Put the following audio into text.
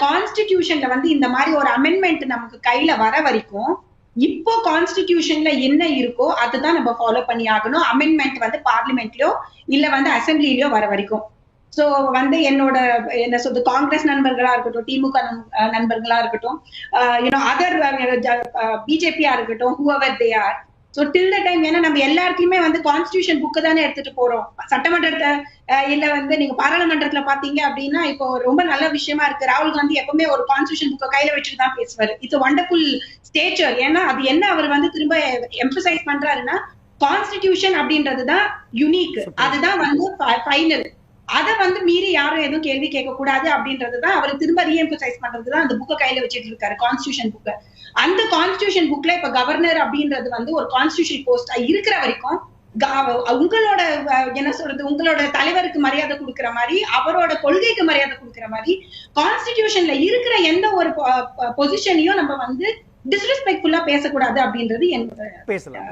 கான்ஸ்டிடியூஷன்ல வந்து இந்த மாதிரி ஒரு அமெண்ட்மெண்ட் நமக்கு கையில வர வரைக்கும் இப்போ கான்ஸ்டிடியூஷன்ல என்ன இருக்கோ அதுதான் நம்ம ஃபாலோ பண்ணி ஆகணும். அமெண்ட்மெண்ட் வந்து பார்லிமெண்ட்லயோ இல்ல வந்து அசம்பிளிலயோ வர வரைக்கும். சோ வந்து என்னோட என்ன சொல்றது காங்கிரஸ் நண்பர்களா இருக்கட்டும், திமுக நண்பர்களா இருக்கட்டும், அதர் பிஜேபியா இருக்கட்டும், whoever they are. So till the time, ஏன்னா நம்ம எல்லாருக்குமே வந்து கான்ஸ்டிடியூஷன் புக்கு தானே எடுத்துட்டு போறோம். சட்டமன்றத்தை இல்ல வந்து நீங்க பாராளுமன்றத்துல பாத்தீங்க அப்படின்னா இப்போ ரொம்ப நல்ல விஷயமா இருக்கு. ராகுல் காந்தி எப்பவுமே ஒரு கான்ஸ்டிடியூஷன் புக்கை கையில வச்சுட்டு தான் பேசுவாரு. It's wonderful stature. ஏன்னா அது என்ன அவர் வந்து திரும்ப எம்பசைஸ் பண்றாருன்னா கான்ஸ்டிடியூஷன் அப்படின்றதுதான் யுனிக், அதுதான் வந்து ஃபைனல். அதை வந்து மீறி யாரும் எதுவும் கேள்வி கேட்க கூடாது அப்படின்றதுதான் அவர் திரும்ப ரீஎம்பசைஸ் பண்றதுதான் அந்த புக்கை கையில வச்சுட்டு இருக்காரு, கான்ஸ்டிடியூஷன் புக்கை. அந்த கான்ஸ்டிடியூஷன் புக்ல இப்ப கவர்னர் அப்படின்றது வந்து ஒரு கான்ஸ்டிடியூஷன் போஸ்ட் இருக்கிற வரைக்கும் உங்களோட என்ன சொல்றது உங்களோட தலைவருக்கு மரியாதை கொடுக்கிற மாதிரி, அவரோட கொள்கைக்கு மரியாதை கொடுக்கிற மாதிரி கான்ஸ்டிடியூஷன்ல இருக்கிற எந்த ஒரு பொசிஷனையும் நம்ம வந்து டிஸ்ரெஸ்பெக்ட்ஃபுல்லா பேசக்கூடாது அப்படின்றது என்னோட பேசலாம்.